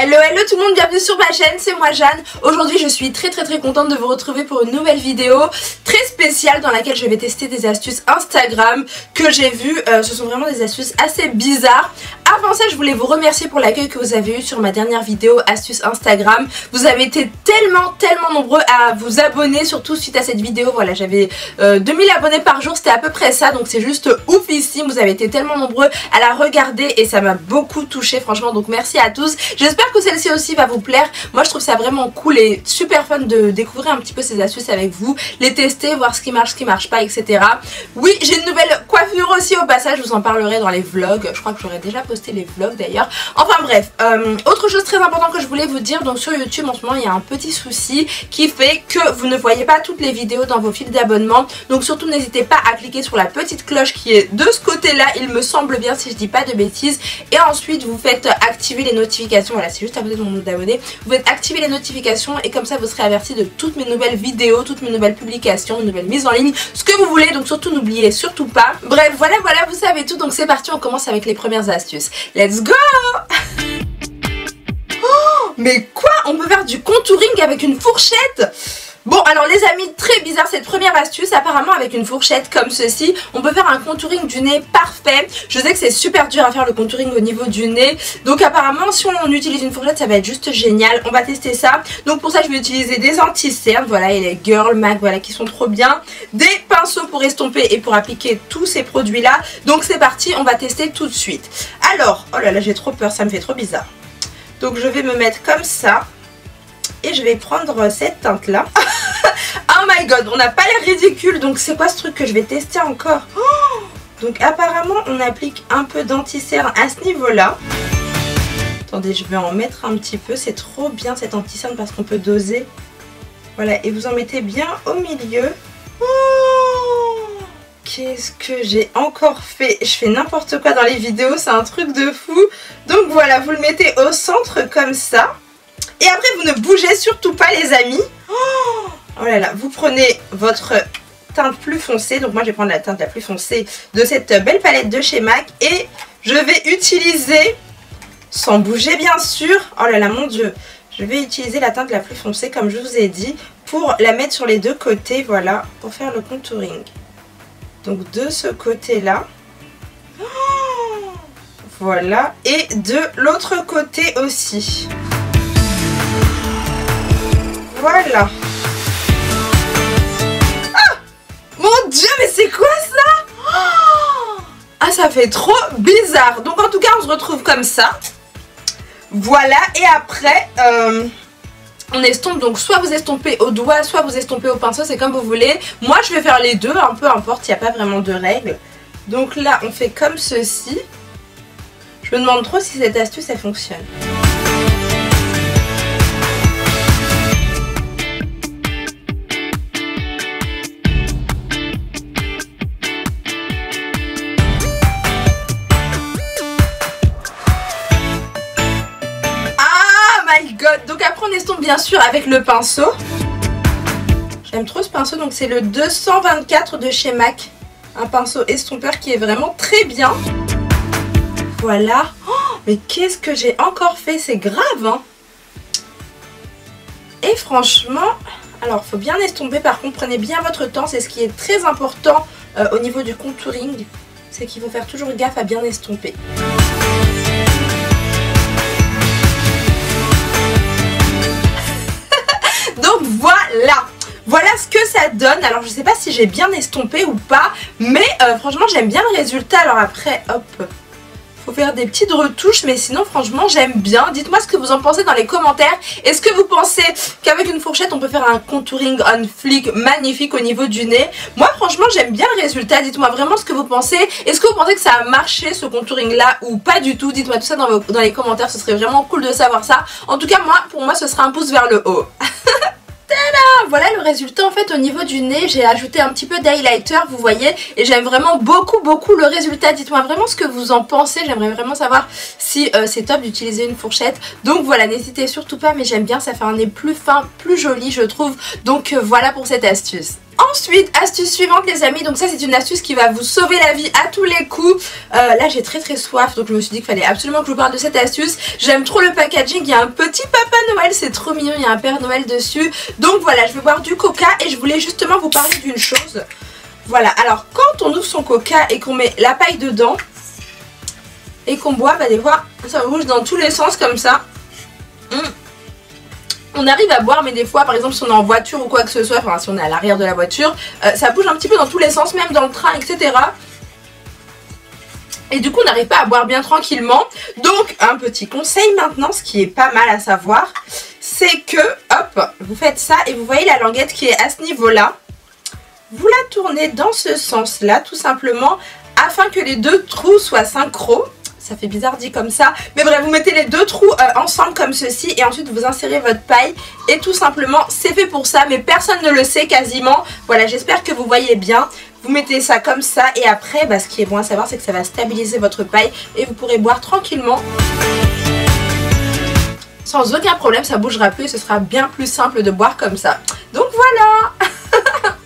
Hello hello tout le monde, bienvenue sur ma chaîne, c'est moi Jeanne. Aujourd'hui je suis très contente de vous retrouver pour une nouvelle vidéo très spéciale dans laquelle je vais tester des astuces Instagram que j'ai vues. Ce sont vraiment des astuces assez bizarres. Avant ça je voulais vous remercier pour l'accueil que vous avez eu sur ma dernière vidéo astuces Instagram. Vous avez été tellement nombreux à vous abonner, surtout suite à cette vidéo. Voilà, j'avais 2000 abonnés par jour, c'était à peu près ça, donc c'est juste oufissime. Vous avez été tellement nombreux à la regarder et ça m'a beaucoup touchée franchement, donc merci à tous. J'espère que celle-ci aussi va vous plaire. Moi je trouve ça vraiment cool et super fun de découvrir un petit peu ces astuces avec vous, les tester, voir ce qui marche pas, etc. Oui, j'ai une nouvelle coiffure aussi au passage, je vous en parlerai dans les vlogs. Je crois que j'aurais déjà posté les vlogs d'ailleurs. Enfin bref, autre chose très importante que je voulais vous dire, donc sur YouTube en ce moment il y a un petit souci qui fait que vous ne voyez pas toutes les vidéos dans vos fils d'abonnement. Donc surtout n'hésitez pas à cliquer sur la petite cloche qui est de ce côté là, il me semble bien si je dis pas de bêtises. Et ensuite vous faites activer les notifications, voilà c'est juste à côté de mon nom d'abonné. Vous faites activer les notifications et comme ça vous serez averti de toutes mes nouvelles vidéos, toutes mes nouvelles publications, mes nouvelles mises en ligne, ce que vous voulez. Donc surtout n'oubliez surtout pas. Bref voilà vous savez tout, donc c'est parti, on commence avec les premières astuces. Let's go! Oh, mais quoi? On peut faire du contouring avec une fourchette? Bon alors les amis, très bizarre cette première astuce. Apparemment avec une fourchette comme ceci on peut faire un contouring du nez parfait. Je sais que c'est super dur à faire le contouring au niveau du nez, donc apparemment si on utilise une fourchette ça va être juste génial. On va tester ça. Donc pour ça je vais utiliser des anti-cernes, voilà, et les Girl Mag, voilà, qui sont trop bien. Des pinceaux pour estomper et pour appliquer tous ces produits là. Donc c'est parti, on va tester tout de suite. Alors, oh là là j'ai trop peur, ça me fait trop bizarre. Donc je vais me mettre comme ça. Et je vais prendre cette teinte là. Oh my god, on n'a pas l'air ridicule. Donc c'est quoi ce truc que je vais tester encore? Oh, donc apparemment on applique un peu d'anti-cerne à ce niveau là. Attendez, je vais en mettre un petit peu. C'est trop bien cet anti-cerne parce qu'on peut doser. Voilà, et vous en mettez bien au milieu. Oh, qu'est-ce que j'ai encore fait? Je fais n'importe quoi dans les vidéos, c'est un truc de fou. Donc voilà, vous le mettez au centre comme ça. Et après vous ne bougez surtout pas les amis. Oh là là, vous prenez votre teinte plus foncée. Donc moi je vais prendre la teinte la plus foncée de cette belle palette de chez MAC. Et je vais utiliser, sans bouger bien sûr, oh là là mon dieu, je vais utiliser la teinte la plus foncée comme je vous ai dit, pour la mettre sur les deux côtés, voilà, pour faire le contouring. Donc de ce côté là. Voilà, et de l'autre côté aussi. Voilà. Ah, mon dieu, mais c'est quoi ça? Oh, ah, ça fait trop bizarre. Donc en tout cas, on se retrouve comme ça. Voilà, et après, on estompe. Donc soit vous estompez au doigt, soit vous estompez au pinceau, c'est comme vous voulez. Moi, je vais faire les deux, un peu importe, il n'y a pas vraiment de règles. Donc là, on fait comme ceci. Je me demande trop si cette astuce, elle fonctionne. Donc après on estompe bien sûr avec le pinceau. J'aime trop ce pinceau, donc c'est le 224 de chez MAC. Un pinceau estompeur qui est vraiment très bien. Voilà. Oh, mais qu'est-ce que j'ai encore fait? C'est grave hein. Et franchement, alors faut bien estomper, par contre prenez bien votre temps. C'est ce qui est très important au niveau du contouring. C'est qu'il faut faire toujours gaffe à bien estomper. Donc voilà ce que ça donne. Alors je sais pas si j'ai bien estompé ou pas, mais franchement j'aime bien le résultat. Alors après hop, faut faire des petites retouches, mais sinon franchement j'aime bien. Dites-moi ce que vous en pensez dans les commentaires. Est-ce que vous pensez qu'avec une fourchette on peut faire un contouring on flic magnifique au niveau du nez? Moi franchement j'aime bien le résultat. Dites-moi vraiment ce que vous pensez. Est-ce que vous pensez que ça a marché ce contouring là ou pas du tout? Dites-moi tout ça dans les commentaires, ce serait vraiment cool de savoir ça. En tout cas pour moi ce sera un pouce vers le haut. Voilà le résultat en fait au niveau du nez. J'ai ajouté un petit peu d'highlighter, vous voyez, et j'aime vraiment beaucoup le résultat. Dites-moi vraiment ce que vous en pensez. J'aimerais vraiment savoir si c'est top d'utiliser une fourchette. Donc voilà, n'hésitez surtout pas, mais j'aime bien, ça fait un nez plus fin, plus joli je trouve. Donc voilà pour cette astuce. Ensuite, astuce suivante les amis, donc ça c'est une astuce qui va vous sauver la vie à tous les coups. Là j'ai très soif, donc je me suis dit qu'il fallait absolument que je vous parle de cette astuce. J'aime trop le packaging, il y a un petit Papa Noël, c'est trop mignon, il y a un Père Noël dessus. Donc voilà, je vais boire du coca et je voulais justement vous parler d'une chose. Voilà, alors quand on ouvre son coca et qu'on met la paille dedans et qu'on boit, bah des fois ça bouge dans tous les sens comme ça. On arrive à boire, mais des fois par exemple si on est en voiture ou quoi que ce soit, enfin si on est à l'arrière de la voiture, ça bouge un petit peu dans tous les sens, même dans le train, etc. Et du coup on n'arrive pas à boire bien tranquillement. Donc un petit conseil maintenant, ce qui est pas mal à savoir, c'est que hop, vous faites ça et vous voyez la languette qui est à ce niveau là. Vous la tournez dans ce sens là tout simplement, afin que les deux trous soient synchro. Ça fait bizarre dit comme ça, mais bref, vous mettez les deux trous ensemble comme ceci et ensuite vous insérez votre paille et tout simplement c'est fait pour ça, mais personne ne le sait quasiment. Voilà, j'espère que vous voyez bien. Vous mettez ça comme ça et après ce qui est bon à savoir c'est que ça va stabiliser votre paille et vous pourrez boire tranquillement sans aucun problème, ça bougera plus et ce sera bien plus simple de boire comme ça. Donc voilà.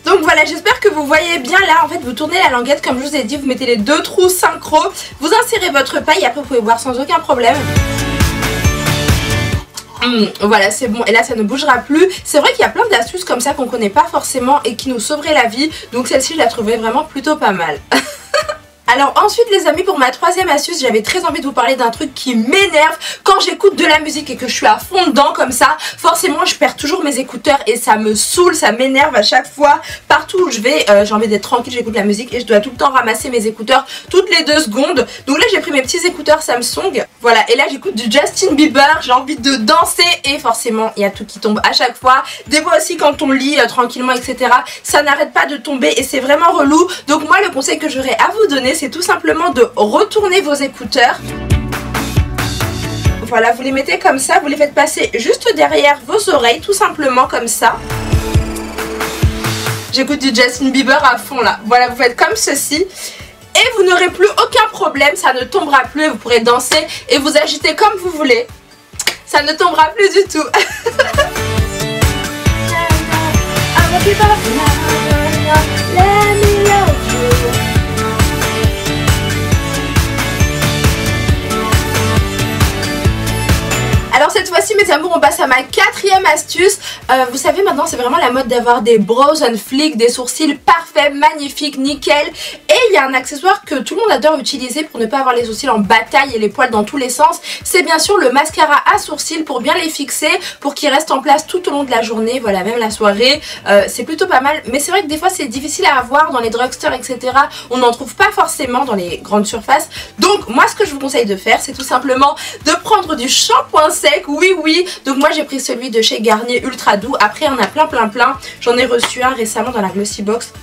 Donc voilà, j'espère que vous voyez bien là, en fait vous tournez la languette comme je vous ai dit, vous mettez les deux trous synchro, vous insérez votre paille et après vous pouvez boire sans aucun problème. Voilà, c'est bon et là ça ne bougera plus. C'est vrai qu'il y a plein d'astuces comme ça qu'on connaît pas forcément et qui nous sauveraient la vie, donc celle-ci je la trouvais vraiment plutôt pas mal. Alors ensuite les amis, pour ma troisième astuce, j'avais très envie de vous parler d'un truc qui m'énerve quand j'écoute de la musique et que je suis à fond dedans comme ça. Forcément je perds toujours mes écouteurs et ça me saoule, ça m'énerve à chaque fois. Partout où je vais, j'ai envie d'être tranquille, j'écoute la musique et je dois tout le temps ramasser mes écouteurs toutes les 2 secondes. Donc là j'ai pris mes petits écouteurs Samsung, voilà, et là j'écoute du Justin Bieber, j'ai envie de danser et forcément il y a tout qui tombe à chaque fois. Des fois aussi quand on lit tranquillement etc, ça n'arrête pas de tomber et c'est vraiment relou. Donc moi le conseil que j'aurais à vous donner, c'est tout simplement de retourner vos écouteurs. Voilà, vous les mettez comme ça, vous les faites passer juste derrière vos oreilles, tout simplement comme ça. J'écoute du Justin Bieber à fond là. Voilà, vous faites comme ceci. Et vous n'aurez plus aucun problème, ça ne tombera plus, vous pourrez danser et vous agiter comme vous voulez. Ça ne tombera plus du tout. Alors cette fois-ci mes amours, on passe à ma 4e astuce. Vous savez maintenant c'est vraiment la mode d'avoir des brows on flick, des sourcils parfaits, magnifiques, nickel. Et il y a un accessoire que tout le monde adore utiliser pour ne pas avoir les sourcils en bataille et les poils dans tous les sens. C'est bien sûr le mascara à sourcils pour bien les fixer, pour qu'ils restent en place tout au long de la journée, voilà, même la soirée. C'est plutôt pas mal, mais c'est vrai que des fois c'est difficile à avoir dans les drugstores etc. On n'en trouve pas forcément dans les grandes surfaces. Donc moi ce que je vous conseille de faire, c'est tout simplement de prendre du shampoing sec. Oui, donc moi j'ai pris celui de chez Garnier ultra doux. Après il y en a plein. J'en ai reçu un récemment dans la Glossy Box.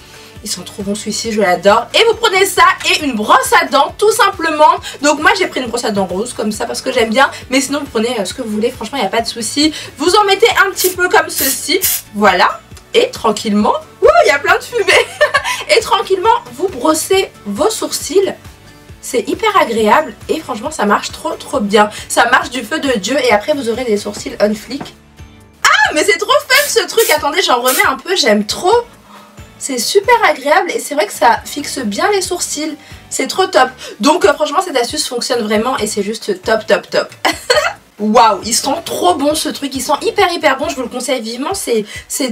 Ils sont trop bons, celui-ci je l'adore. Et vous prenez ça et une brosse à dents tout simplement. Donc moi j'ai pris une brosse à dents rose comme ça parce que j'aime bien. Mais sinon vous prenez ce que vous voulez, franchement il n'y a pas de souci. Vous en mettez un petit peu comme ceci. Voilà. Et tranquillement, il y a plein de fumée. Et tranquillement vous brossez vos sourcils. C'est hyper agréable et franchement ça marche trop bien. Ça marche du feu de Dieu et après vous aurez des sourcils on flick. Ah mais c'est trop fun ce truc, attendez j'en remets un peu, j'aime trop. C'est super agréable et c'est vrai que ça fixe bien les sourcils. C'est trop top. Donc franchement cette astuce fonctionne vraiment et c'est juste top. Waouh, ils sont trop bons ce truc, ils sont hyper bons, je vous le conseille vivement, c'est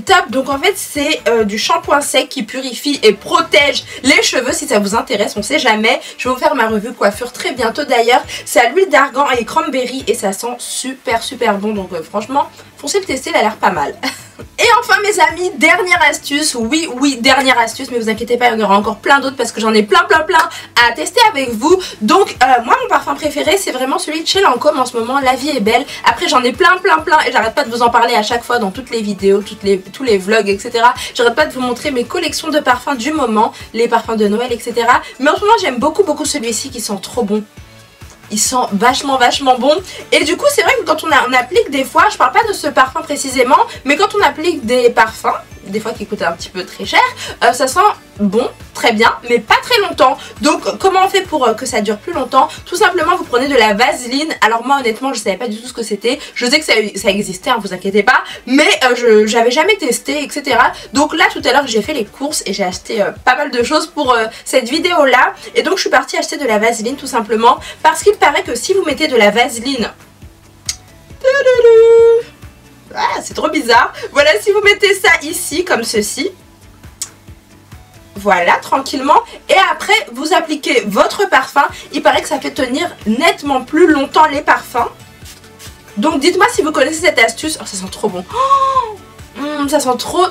top. Donc en fait c'est du shampoing sec qui purifie et protège les cheveux. Si ça vous intéresse, on sait jamais, je vais vous faire ma revue coiffure très bientôt d'ailleurs. C'est à l'huile d'argan et cranberry et ça sent super bon, donc franchement foncez le tester, il a l'air pas mal. Et enfin mes amis, dernière astuce, oui dernière astuce, mais vous inquiétez pas, il y en aura encore plein d'autres parce que j'en ai plein à tester avec vous. Donc moi mon parfum préféré c'est vraiment celui de chez Lancôme en ce moment, La Vie est Belle. Après j'en ai plein et j'arrête pas de vous en parler à chaque fois dans toutes les vidéos, tous les vlogs etc. J'arrête pas de vous montrer mes collections de parfums du moment, les parfums de Noël etc. Mais en ce moment j'aime beaucoup celui-ci qui sent trop bon. Il sent vachement bon. Et du coup c'est vrai que quand on applique des fois, je parle pas de ce parfum précisément, mais quand on applique des parfums, des fois qui coûtent un petit peu très cher. Ça sent bon, très bien, mais pas très longtemps. Donc comment on fait pour que ça dure plus longtemps? Tout simplement vous prenez de la vaseline. Alors moi honnêtement je savais pas du tout ce que c'était. Je sais que ça existait, hein, vous inquiétez pas. Mais j'avais jamais testé, etc. Donc là tout à l'heure j'ai fait les courses et j'ai acheté pas mal de choses pour cette vidéo là. Et donc je suis partie acheter de la vaseline tout simplement. Parce qu'il paraît que si vous mettez de la vaseline... Ah, c'est trop bizarre. Voilà, si vous mettez ça ici comme ceci, voilà, tranquillement, et après vous appliquez votre parfum, il paraît que ça fait tenir nettement plus longtemps les parfums. Donc dites-moi si vous connaissez cette astuce. Oh, ça sent trop bon. Ça sent trop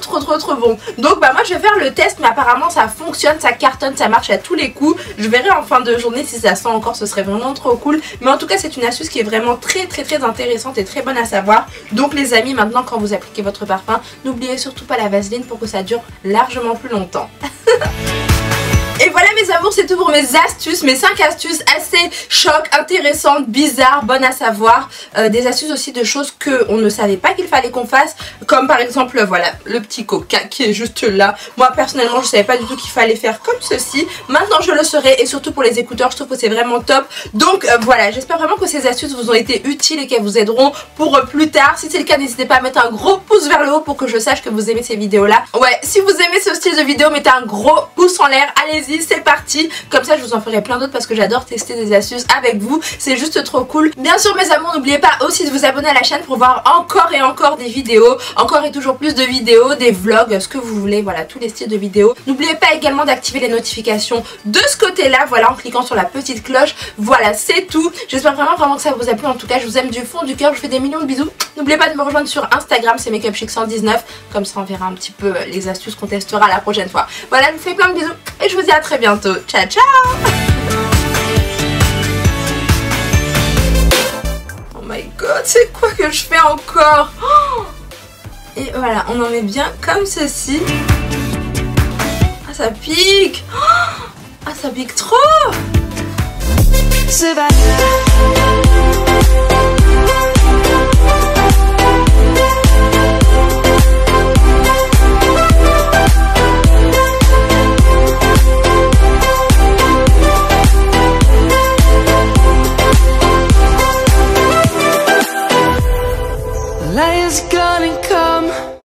bon. Donc bah moi je vais faire le test, mais apparemment ça fonctionne, ça cartonne, ça marche à tous les coups. Je verrai en fin de journée si ça sent encore, ce serait vraiment trop cool. Mais en tout cas c'est une astuce qui est vraiment très intéressante et très bonne à savoir. Donc les amis, maintenant quand vous appliquez votre parfum, n'oubliez surtout pas la vaseline pour que ça dure largement plus longtemps. Et voilà mes amours, c'est tout pour mes astuces, mes 5 astuces assez choc, intéressantes, bizarres, bonnes à savoir. Des astuces aussi de choses qu'on ne savait pas qu'il fallait qu'on fasse, comme par exemple voilà le petit coca qui est juste là. Moi personnellement je savais pas du tout qu'il fallait faire comme ceci. Maintenant je le saurai, et surtout pour les écouteurs je trouve que c'est vraiment top. Donc voilà, j'espère vraiment que ces astuces vous ont été utiles et qu'elles vous aideront pour plus tard. Si c'est le cas, n'hésitez pas à mettre un gros pouce vers le haut pour que je sache que vous aimez ces vidéos là. Ouais, si vous aimez ce style de vidéo, mettez un gros pouce en l'air, allez-y, c'est parti. Comme ça je vous en ferai plein d'autres parce que j'adore tester des astuces avec vous, c'est juste trop cool. Bien sûr mes amours, n'oubliez pas aussi de vous abonner à la chaîne pour voir encore et encore des vidéos, encore et toujours plus de vidéos, des vlogs, ce que vous voulez, voilà, tous les styles de vidéos. N'oubliez pas également d'activer les notifications de ce côté là, voilà, en cliquant sur la petite cloche. Voilà, c'est tout. J'espère vraiment que ça vous a plu. En tout cas je vous aime du fond du cœur, je vous fais des millions de bisous. N'oubliez pas de me rejoindre sur Instagram, c'est MakeupChic119, comme ça on verra un petit peu les astuces qu'on testera la prochaine fois. Voilà, je vous fais plein de bisous et je vous dis à très bientôt. Ciao ciao. Oh my god, c'est quoi que je fais encore? Et voilà, on en met bien comme ceci. Ah ça pique. Ah ça pique trop.